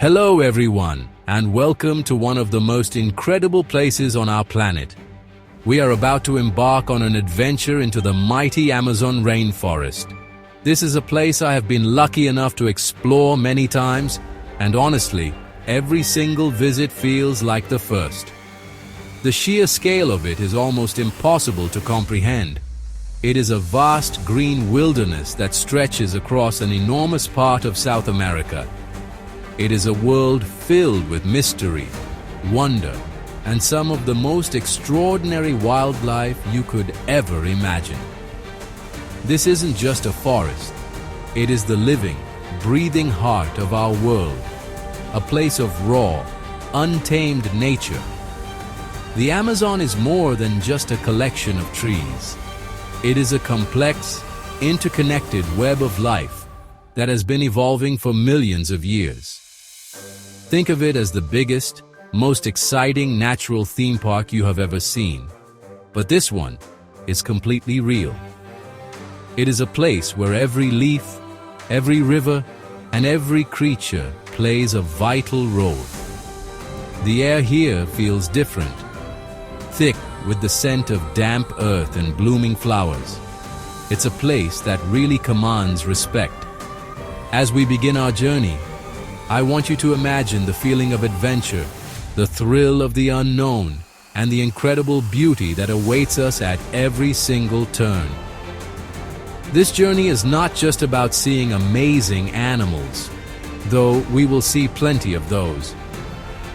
Hello everyone, and welcome to one of the most incredible places on our planet. We are about to embark on an adventure into the mighty Amazon rainforest. This is a place I have been lucky enough to explore many times, and honestly, every single visit feels like the first. The sheer scale of it is almost impossible to comprehend. It is a vast green wilderness that stretches across an enormous part of South America. It is a world filled with mystery, wonder, and some of the most extraordinary wildlife you could ever imagine. This isn't just a forest. It is the living, breathing heart of our world, a place of raw, untamed nature. The Amazon is more than just a collection of trees. It is a complex, interconnected web of life that has been evolving for millions of years. Think of it as the biggest, most exciting natural theme park you have ever seen. But this one is completely real. It is a place where every leaf, every river, and every creature plays a vital role. The air here feels different, thick with the scent of damp earth and blooming flowers. It's a place that really commands respect. As we begin our journey, I want you to imagine the feeling of adventure, the thrill of the unknown, and the incredible beauty that awaits us at every single turn. This journey is not just about seeing amazing animals, though we will see plenty of those.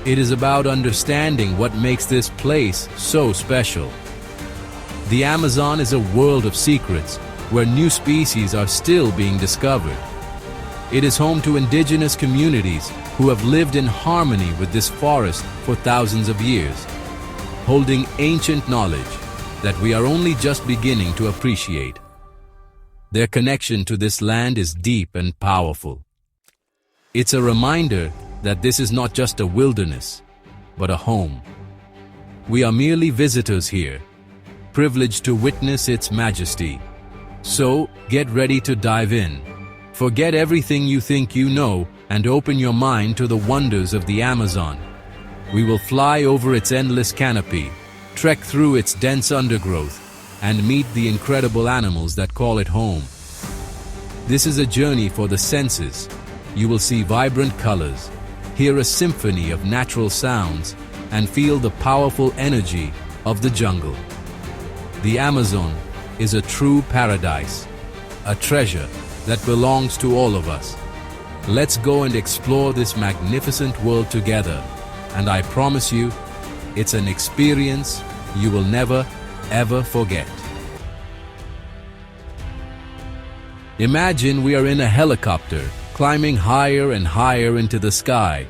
It is about understanding what makes this place so special. The Amazon is a world of secrets, where new species are still being discovered. It is home to indigenous communities who have lived in harmony with this forest for thousands of years, holding ancient knowledge that we are only just beginning to appreciate. Their connection to this land is deep and powerful. It's a reminder that this is not just a wilderness, but a home. We are merely visitors here, privileged to witness its majesty. So, get ready to dive in. Forget everything you think you know and open your mind to the wonders of the Amazon. We will fly over its endless canopy, trek through its dense undergrowth, and meet the incredible animals that call it home. This is a journey for the senses. You will see vibrant colors, hear a symphony of natural sounds, and feel the powerful energy of the jungle. The Amazon is a true paradise, a treasure that belongs to all of us. Let's go and explore this magnificent world together, and I promise you, it's an experience you will never, ever forget. Imagine we are in a helicopter, climbing higher and higher into the sky.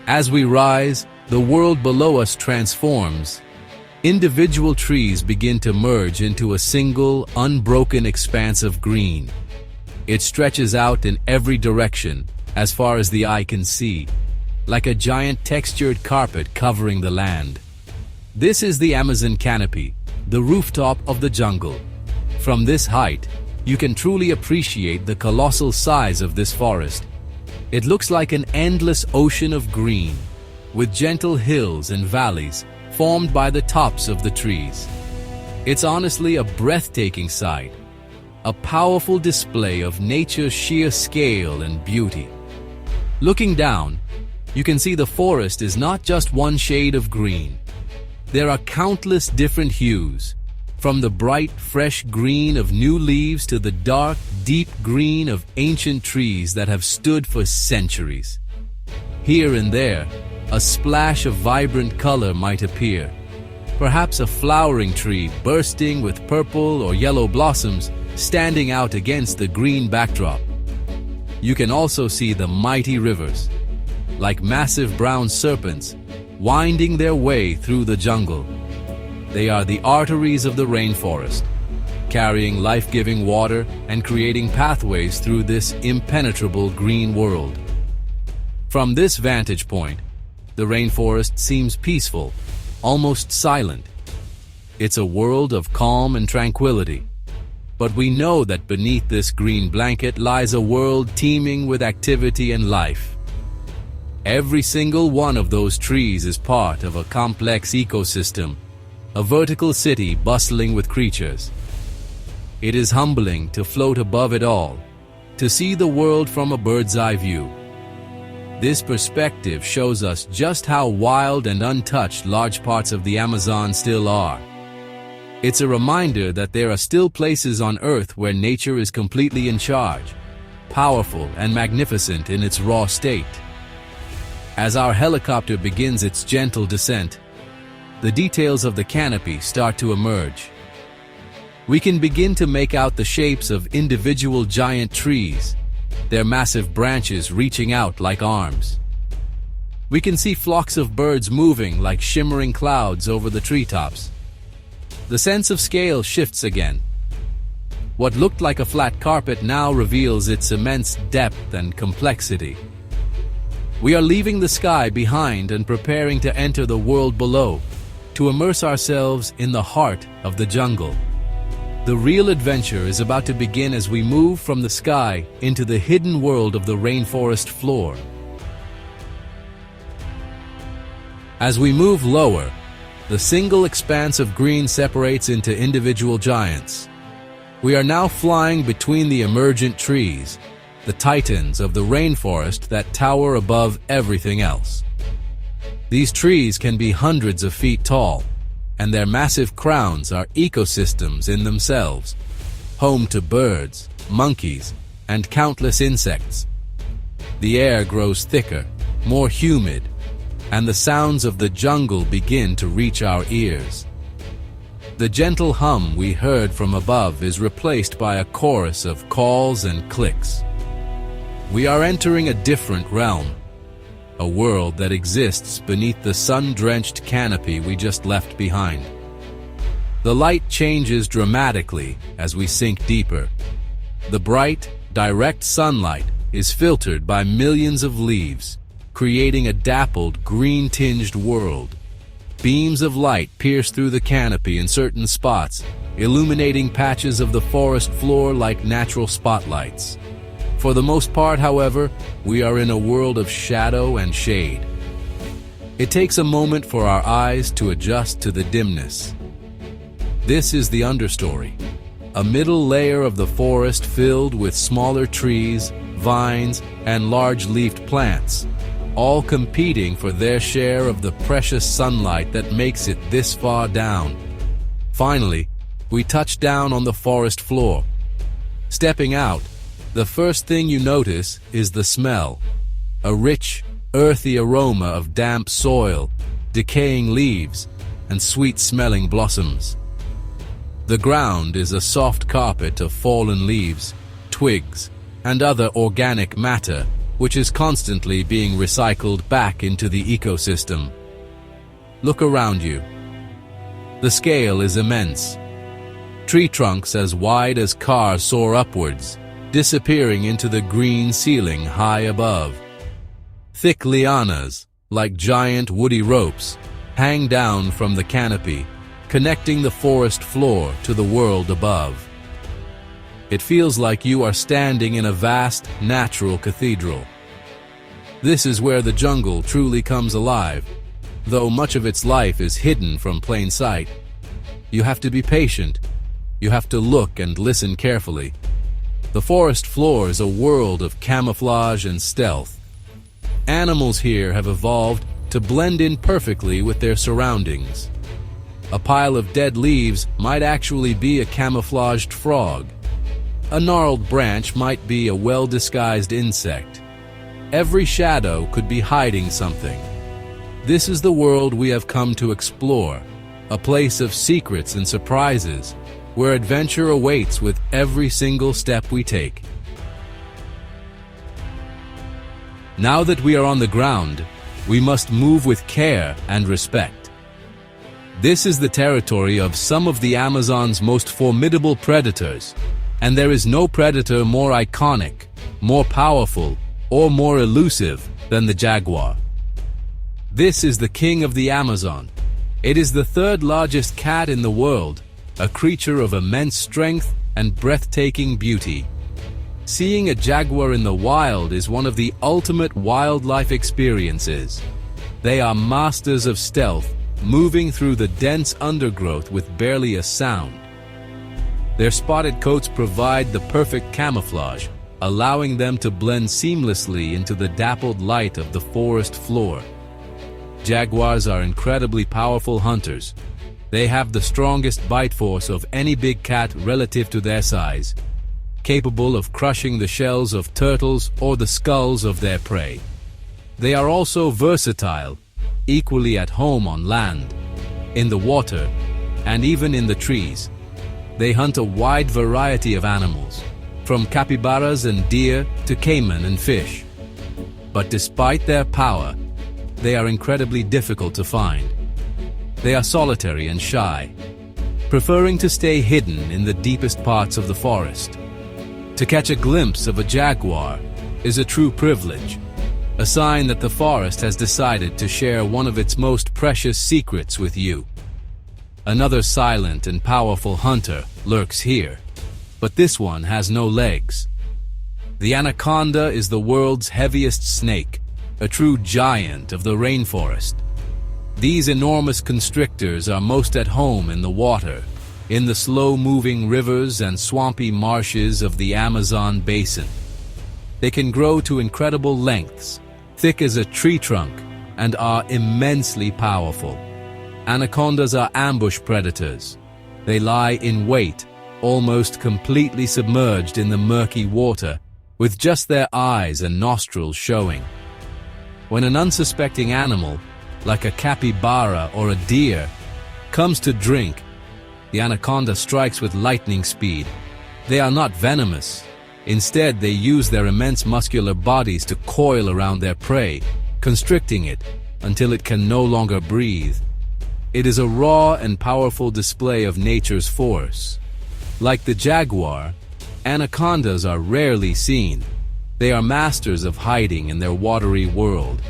As we rise, the world below us transforms. Individual trees begin to merge into a single, unbroken expanse of green. It stretches out in every direction, as far as the eye can see, like a giant textured carpet covering the land. This is the Amazon canopy, the rooftop of the jungle. From this height, you can truly appreciate the colossal size of this forest. It looks like an endless ocean of green, with gentle hills and valleys formed by the tops of the trees. It's honestly a breathtaking sight, a powerful display of nature's sheer scale and beauty. Looking down, you can see the forest is not just one shade of green. There are countless different hues, from the bright, fresh green of new leaves to the dark, deep green of ancient trees that have stood for centuries. Here and there, a splash of vibrant color might appear. Perhaps a flowering tree bursting with purple or yellow blossoms standing out against the green backdrop. You can also see the mighty rivers, like massive brown serpents, winding their way through the jungle. They are the arteries of the rainforest, carrying life-giving water and creating pathways through this impenetrable green world. From this vantage point, the rainforest seems peaceful, almost silent. It's a world of calm and tranquility. But we know that beneath this green blanket lies a world teeming with activity and life. Every single one of those trees is part of a complex ecosystem, a vertical city bustling with creatures. It is humbling to float above it all, to see the world from a bird's-eye view. This perspective shows us just how wild and untouched large parts of the Amazon still are. It's a reminder that there are still places on Earth where nature is completely in charge, powerful and magnificent in its raw state. As our helicopter begins its gentle descent, the details of the canopy start to emerge. We can begin to make out the shapes of individual giant trees, their massive branches reaching out like arms. We can see flocks of birds moving like shimmering clouds over the treetops. The sense of scale shifts again. What looked like a flat carpet now reveals its immense depth and complexity. We are leaving the sky behind and preparing to enter the world below, to immerse ourselves in the heart of the jungle. The real adventure is about to begin as we move from the sky into the hidden world of the rainforest floor. As we move lower, the single expanse of green separates into individual giants. We are now flying between the emergent trees, the titans of the rainforest that tower above everything else. These trees can be hundreds of feet tall, and their massive crowns are ecosystems in themselves, home to birds, monkeys, and countless insects. The air grows thicker, more humid, and the sounds of the jungle begin to reach our ears. The gentle hum we heard from above is replaced by a chorus of calls and clicks. We are entering a different realm, a world that exists beneath the sun-drenched canopy we just left behind. The light changes dramatically as we sink deeper. The bright, direct sunlight is filtered by millions of leaves, creating a dappled, green-tinged world. Beams of light pierce through the canopy in certain spots, illuminating patches of the forest floor like natural spotlights. For the most part, however, we are in a world of shadow and shade. It takes a moment for our eyes to adjust to the dimness. This is the understory, a middle layer of the forest filled with smaller trees, vines, and large-leafed plants, all competing for their share of the precious sunlight that makes it this far down. Finally, we touch down on the forest floor. Stepping out, the first thing you notice is the smell, a rich, earthy aroma of damp soil, decaying leaves, and sweet-smelling blossoms. The ground is a soft carpet of fallen leaves, twigs, and other organic matter, which is constantly being recycled back into the ecosystem. Look around you. The scale is immense. Tree trunks as wide as cars soar upwards, disappearing into the green ceiling high above. Thick lianas, like giant woody ropes, hang down from the canopy, connecting the forest floor to the world above. It feels like you are standing in a vast, natural cathedral. This is where the jungle truly comes alive, though much of its life is hidden from plain sight. You have to be patient. You have to look and listen carefully. The forest floor is a world of camouflage and stealth. Animals here have evolved to blend in perfectly with their surroundings. A pile of dead leaves might actually be a camouflaged frog. A gnarled branch might be a well-disguised insect. Every shadow could be hiding something. This is the world we have come to explore, a place of secrets and surprises, where adventure awaits with every single step we take. Now that we are on the ground, we must move with care and respect. This is the territory of some of the Amazon's most formidable predators, and there is no predator more iconic, more powerful, or more elusive than the jaguar. This is the king of the Amazon. It is the third largest cat in the world, a creature of immense strength and breathtaking beauty. Seeing a jaguar in the wild is one of the ultimate wildlife experiences. They are masters of stealth, moving through the dense undergrowth with barely a sound. Their spotted coats provide the perfect camouflage, allowing them to blend seamlessly into the dappled light of the forest floor. Jaguars are incredibly powerful hunters. They have the strongest bite force of any big cat relative to their size, capable of crushing the shells of turtles or the skulls of their prey. They are also versatile, equally at home on land, in the water, and even in the trees. They hunt a wide variety of animals, from capybaras and deer to caiman and fish. But despite their power, they are incredibly difficult to find. They are solitary and shy, preferring to stay hidden in the deepest parts of the forest. To catch a glimpse of a jaguar is a true privilege, a sign that the forest has decided to share one of its most precious secrets with you. Another silent and powerful hunter lurks here, but this one has no legs. The anaconda is the world's heaviest snake, a true giant of the rainforest. These enormous constrictors are most at home in the water, in the slow-moving rivers and swampy marshes of the Amazon basin. They can grow to incredible lengths, thick as a tree trunk, and are immensely powerful. Anacondas are ambush predators. They lie in wait, almost completely submerged in the murky water, with just their eyes and nostrils showing. When an unsuspecting animal, like a capybara or a deer, comes to drink, the anaconda strikes with lightning speed. They are not venomous. Instead, they use their immense muscular bodies to coil around their prey, constricting it until it can no longer breathe. It is a raw and powerful display of nature's force. Like the jaguar, anacondas are rarely seen. They are masters of hiding in their watery world.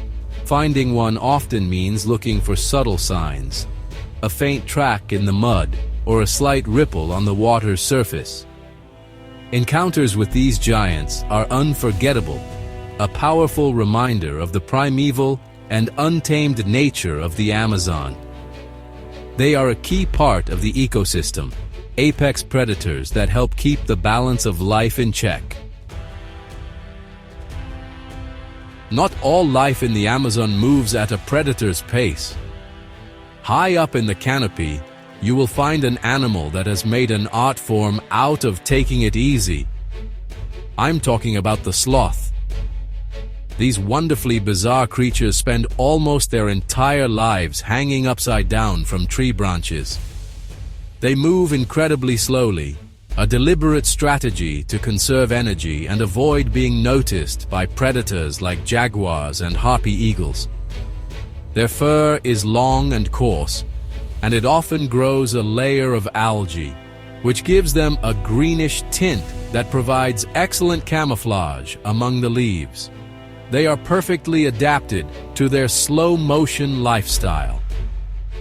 Finding one often means looking for subtle signs, a faint track in the mud, or a slight ripple on the water's surface. Encounters with these giants are unforgettable, a powerful reminder of the primeval and untamed nature of the Amazon. They are a key part of the ecosystem, apex predators that help keep the balance of life in check. Not all life in the Amazon moves at a predator's pace. High up in the canopy, you will find an animal that has made an art form out of taking it easy. I'm talking about the sloth. These wonderfully bizarre creatures spend almost their entire lives hanging upside down from tree branches. They move incredibly slowly, a deliberate strategy to conserve energy and avoid being noticed by predators like jaguars and harpy eagles. Their fur is long and coarse, and it often grows a layer of algae, which gives them a greenish tint that provides excellent camouflage among the leaves. They are perfectly adapted to their slow-motion lifestyle.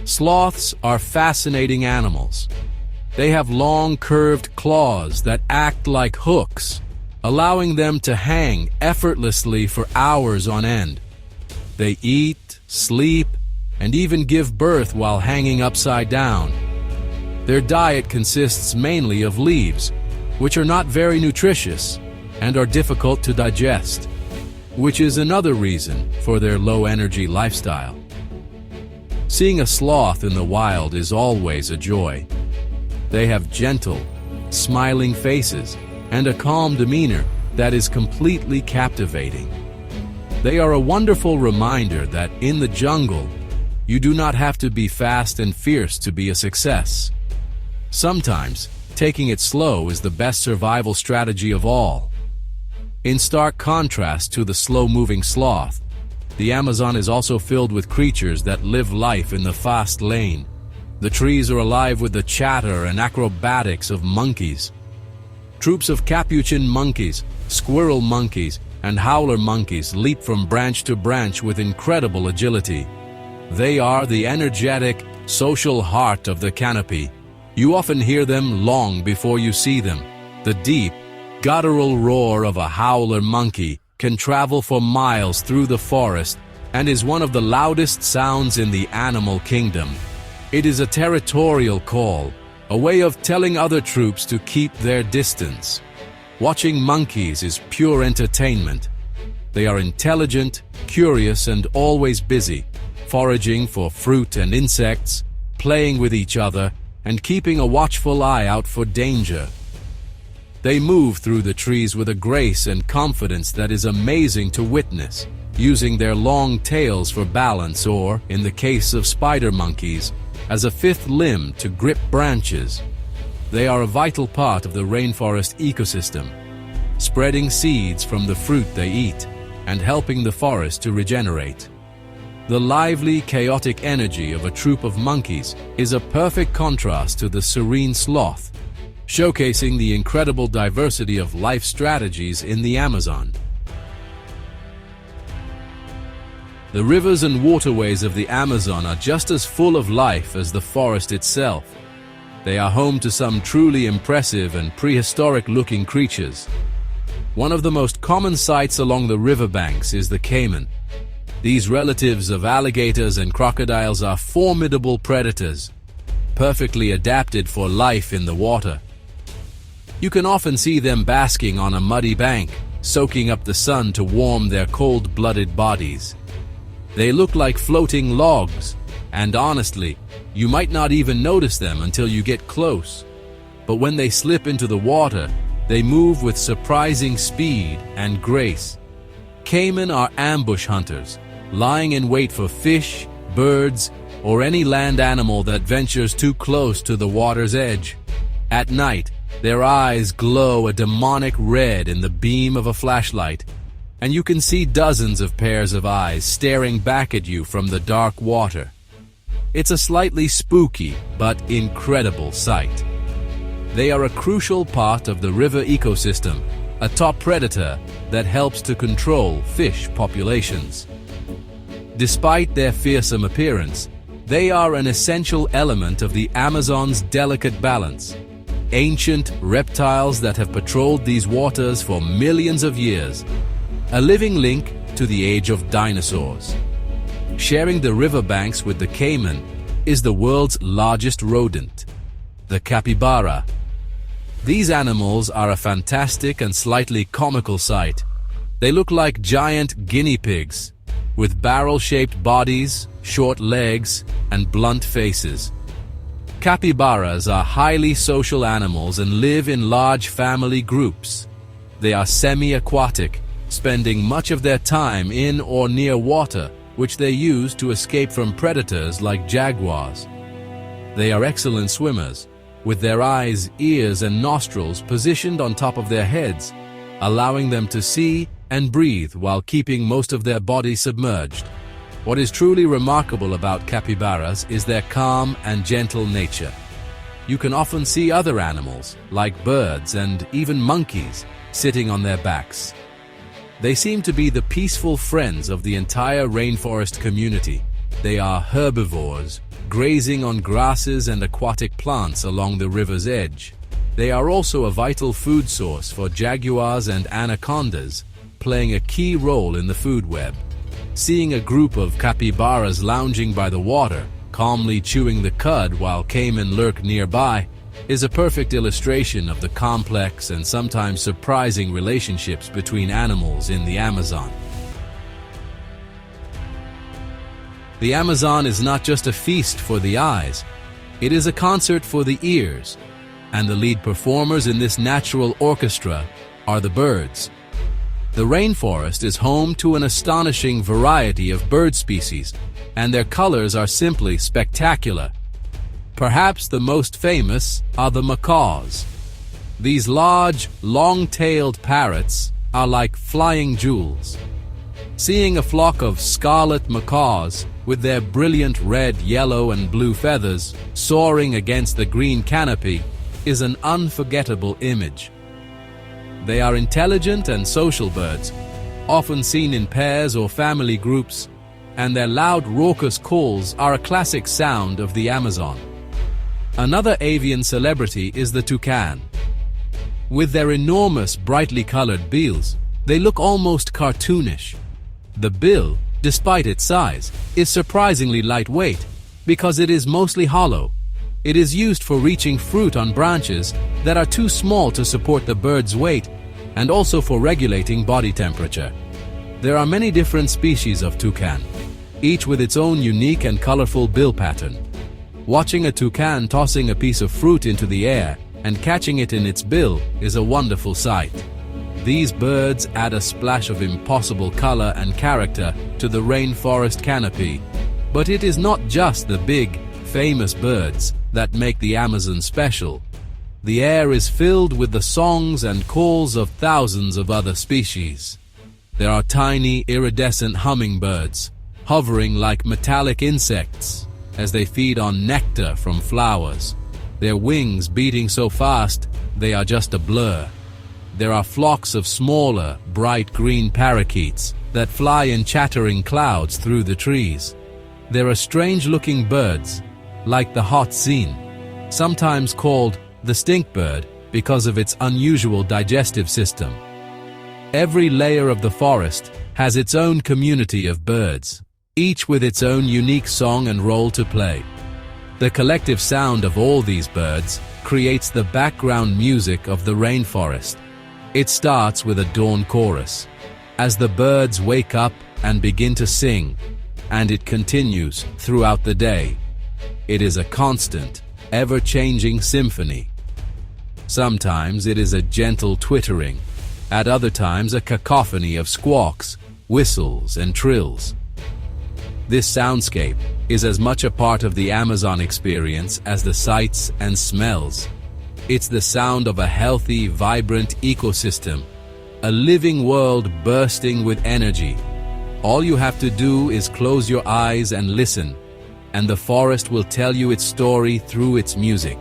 Sloths are fascinating animals. They have long, curved claws that act like hooks, allowing them to hang effortlessly for hours on end. They eat, sleep, and even give birth while hanging upside down. Their diet consists mainly of leaves, which are not very nutritious and are difficult to digest, which is another reason for their low-energy lifestyle. Seeing a sloth in the wild is always a joy. They have gentle, smiling faces and a calm demeanor that is completely captivating. They are a wonderful reminder that in the jungle, you do not have to be fast and fierce to be a success. Sometimes, taking it slow is the best survival strategy of all. In stark contrast to the slow-moving sloth, the Amazon is also filled with creatures that live life in the fast lane. The trees are alive with the chatter and acrobatics of monkeys. Troops of capuchin monkeys, squirrel monkeys, and howler monkeys leap from branch to branch with incredible agility. They are the energetic, social heart of the canopy. You often hear them long before you see them. The deep, guttural roar of a howler monkey can travel for miles through the forest and is one of the loudest sounds in the animal kingdom. It is a territorial call, a way of telling other troops to keep their distance. Watching monkeys is pure entertainment. They are intelligent, curious, and always busy, foraging for fruit and insects, playing with each other, and keeping a watchful eye out for danger. They move through the trees with a grace and confidence that is amazing to witness, using their long tails for balance or, in the case of spider monkeys, as a fifth limb to grip branches. They are a vital part of the rainforest ecosystem, spreading seeds from the fruit they eat and helping the forest to regenerate. The lively, chaotic energy of a troop of monkeys is a perfect contrast to the serene sloth, showcasing the incredible diversity of life strategies in the Amazon. The rivers and waterways of the Amazon are just as full of life as the forest itself. They are home to some truly impressive and prehistoric-looking creatures. One of the most common sights along the riverbanks is the caiman. These relatives of alligators and crocodiles are formidable predators, perfectly adapted for life in the water. You can often see them basking on a muddy bank, soaking up the sun to warm their cold-blooded bodies. They look like floating logs, and honestly, you might not even notice them until you get close. But when they slip into the water, they move with surprising speed and grace. Caiman are ambush hunters, lying in wait for fish, birds, or any land animal that ventures too close to the water's edge. At night, their eyes glow a demonic red in the beam of a flashlight, and you can see dozens of pairs of eyes staring back at you from the dark water. It's a slightly spooky but incredible sight. They are a crucial part of the river ecosystem, a top predator that helps to control fish populations. Despite their fearsome appearance, they are an essential element of the Amazon's delicate balance. Ancient reptiles that have patrolled these waters for millions of years, a living link to the age of dinosaurs. Sharing the riverbanks with the caiman is the world's largest rodent, the capybara. These animals are a fantastic and slightly comical sight. They look like giant guinea pigs, with barrel-shaped bodies, short legs, and blunt faces. Capybaras are highly social animals and live in large family groups. They are semi-aquatic, spending much of their time in or near water, which they use to escape from predators like jaguars. They are excellent swimmers, with their eyes, ears, and nostrils positioned on top of their heads, allowing them to see and breathe while keeping most of their body submerged. What is truly remarkable about capybaras is their calm and gentle nature. You can often see other animals, like birds and even monkeys, sitting on their backs. They seem to be the peaceful friends of the entire rainforest community. They are herbivores, grazing on grasses and aquatic plants along the river's edge. They are also a vital food source for jaguars and anacondas, playing a key role in the food web. Seeing a group of capybaras lounging by the water, calmly chewing the cud while caiman lurk nearby, is a perfect illustration of the complex and sometimes surprising relationships between animals in the Amazon. The Amazon is not just a feast for the eyes, it is a concert for the ears, and the lead performers in this natural orchestra are the birds. The rainforest is home to an astonishing variety of bird species, and their colors are simply spectacular. Perhaps the most famous are the macaws. These large, long-tailed parrots are like flying jewels. Seeing a flock of scarlet macaws with their brilliant red, yellow, and blue feathers soaring against the green canopy is an unforgettable image. They are intelligent and social birds, often seen in pairs or family groups, and their loud, raucous calls are a classic sound of the Amazon. Another avian celebrity is the toucan. With their enormous, brightly colored bills, they look almost cartoonish. The bill, despite its size, is surprisingly lightweight because it is mostly hollow. It is used for reaching fruit on branches that are too small to support the bird's weight, and also for regulating body temperature. There are many different species of toucan, each with its own unique and colorful bill pattern. Watching a toucan tossing a piece of fruit into the air and catching it in its bill is a wonderful sight. These birds add a splash of impossible color and character to the rainforest canopy. But it is not just the big, famous birds that make the Amazon special. The air is filled with the songs and calls of thousands of other species. There are tiny, iridescent hummingbirds, hovering like metallic insects as they feed on nectar from flowers, their wings beating so fast they are just a blur. There are flocks of smaller, bright green parakeets that fly in chattering clouds through the trees. There are strange-looking birds, like the hot zine, sometimes called the stink bird because of its unusual digestive system. Every layer of the forest has its own community of birds, each with its own unique song and role to play. The collective sound of all these birds creates the background music of the rainforest. It starts with a dawn chorus, as the birds wake up and begin to sing, and it continues throughout the day. It is a constant, ever-changing symphony. Sometimes it is a gentle twittering, at other times a cacophony of squawks, whistles, and trills. This soundscape is as much a part of the Amazon experience as the sights and smells. It's the sound of a healthy, vibrant ecosystem, a living world bursting with energy. All you have to do is close your eyes and listen, and the forest will tell you its story through its music.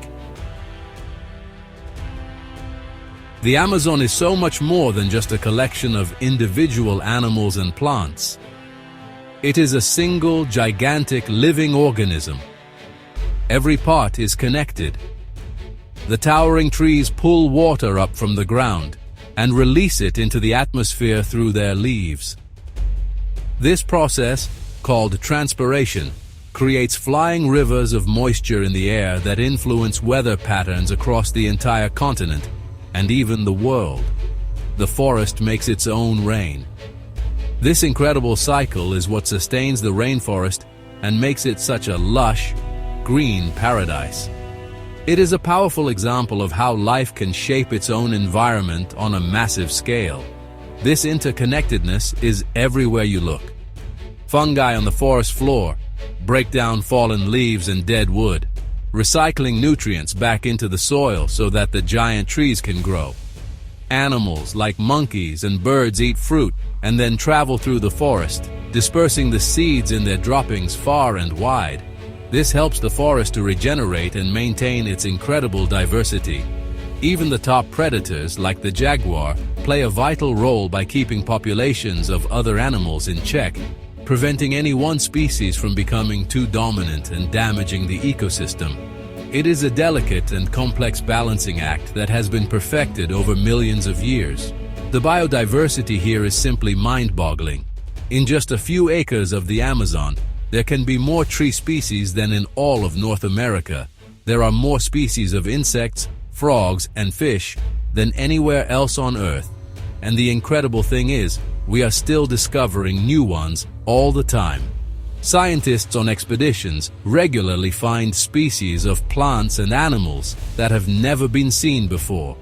The Amazon is so much more than just a collection of individual animals and plants. It is a single, gigantic, living organism. Every part is connected. The towering trees pull water up from the ground and release it into the atmosphere through their leaves. This process, called transpiration, creates flying rivers of moisture in the air that influence weather patterns across the entire continent and even the world. The forest makes its own rain. This incredible cycle is what sustains the rainforest and makes it such a lush, green paradise. It is a powerful example of how life can shape its own environment on a massive scale. This interconnectedness is everywhere you look. Fungi on the forest floor break down fallen leaves and dead wood, recycling nutrients back into the soil so that the giant trees can grow. Animals like monkeys and birds eat fruit and then travel through the forest, dispersing the seeds in their droppings far and wide. This helps the forest to regenerate and maintain its incredible diversity. Even the top predators, like the jaguar, play a vital role by keeping populations of other animals in check, preventing any one species from becoming too dominant and damaging the ecosystem. It is a delicate and complex balancing act that has been perfected over millions of years. The biodiversity here is simply mind-boggling. In just a few acres of the Amazon, there can be more tree species than in all of North America. There are more species of insects, frogs, and fish than anywhere else on Earth. And the incredible thing is, we are still discovering new ones all the time. Scientists on expeditions regularly find species of plants and animals that have never been seen before.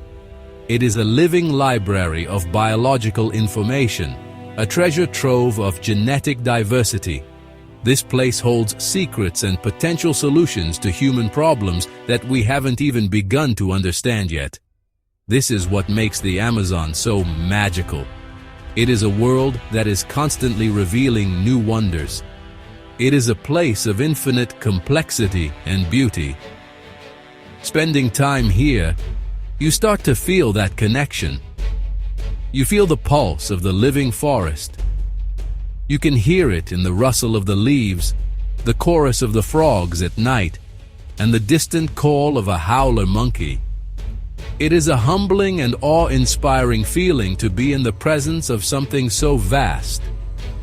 It is a living library of biological information, a treasure trove of genetic diversity. This place holds secrets and potential solutions to human problems that we haven't even begun to understand yet. This is what makes the Amazon so magical. It is a world that is constantly revealing new wonders. It is a place of infinite complexity and beauty. Spending time here, you start to feel that connection. You feel the pulse of the living forest. You can hear it in the rustle of the leaves, the chorus of the frogs at night, and the distant call of a howler monkey. It is a humbling and awe-inspiring feeling to be in the presence of something so vast,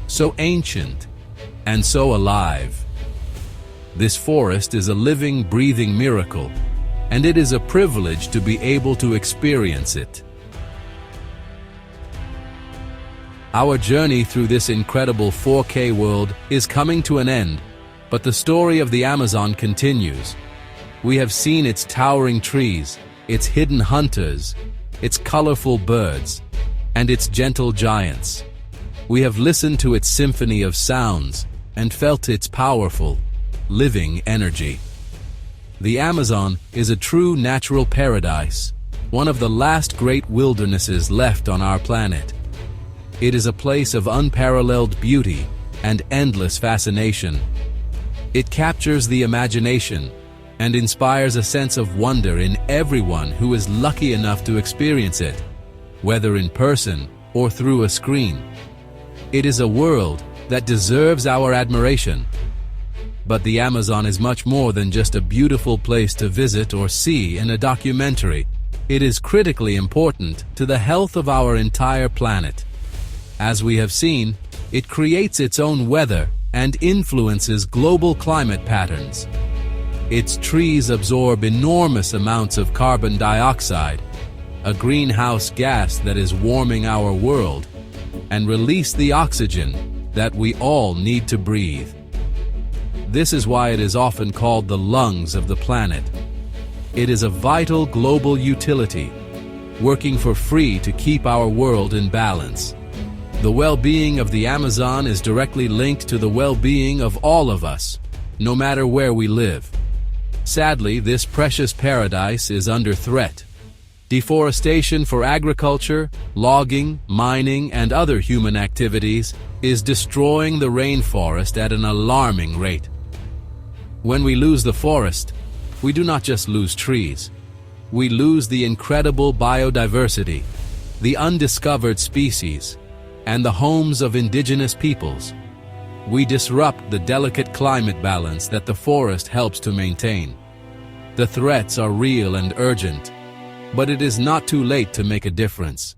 so ancient, and so alive. This forest is a living, breathing miracle, and it is a privilege to be able to experience it. Our journey through this incredible 4K world is coming to an end, but the story of the Amazon continues. We have seen its towering trees, its hidden hunters, its colorful birds, and its gentle giants. We have listened to its symphony of sounds and felt its powerful, living energy. The Amazon is a true natural paradise, one of the last great wildernesses left on our planet. It is a place of unparalleled beauty and endless fascination. It captures the imagination and inspires a sense of wonder in everyone who is lucky enough to experience it, whether in person or through a screen. It is a world that deserves our admiration. But the Amazon is much more than just a beautiful place to visit or see in a documentary. It is critically important to the health of our entire planet. As we have seen, it creates its own weather and influences global climate patterns. Its trees absorb enormous amounts of carbon dioxide, a greenhouse gas that is warming our world, and release the oxygen that we all need to breathe. This is why it is often called the lungs of the planet. It is a vital global utility, working for free to keep our world in balance. The well-being of the Amazon is directly linked to the well-being of all of us, no matter where we live. Sadly, this precious paradise is under threat. Deforestation for agriculture, logging, mining, and other human activities is destroying the rainforest at an alarming rate. When we lose the forest, we do not just lose trees. We lose the incredible biodiversity, the undiscovered species, and the homes of indigenous peoples. We disrupt the delicate climate balance that the forest helps to maintain. The threats are real and urgent, but it is not too late to make a difference.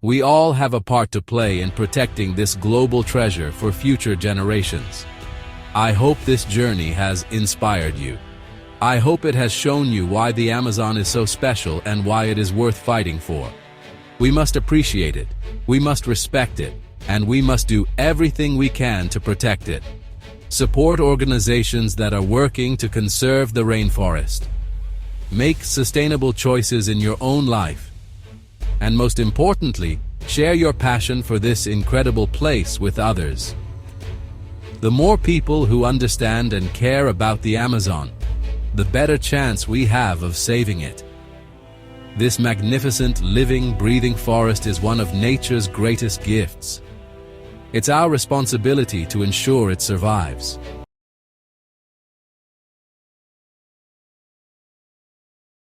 We all have a part to play in protecting this global treasure for future generations. I hope this journey has inspired you. I hope it has shown you why the Amazon is so special and why it is worth fighting for. We must appreciate it, we must respect it, and we must do everything we can to protect it. Support organizations that are working to conserve the rainforest. Make sustainable choices in your own life. And most importantly, share your passion for this incredible place with others. The more people who understand and care about the Amazon, the better chance we have of saving it. This magnificent, living, breathing forest is one of nature's greatest gifts. It's our responsibility to ensure it survives.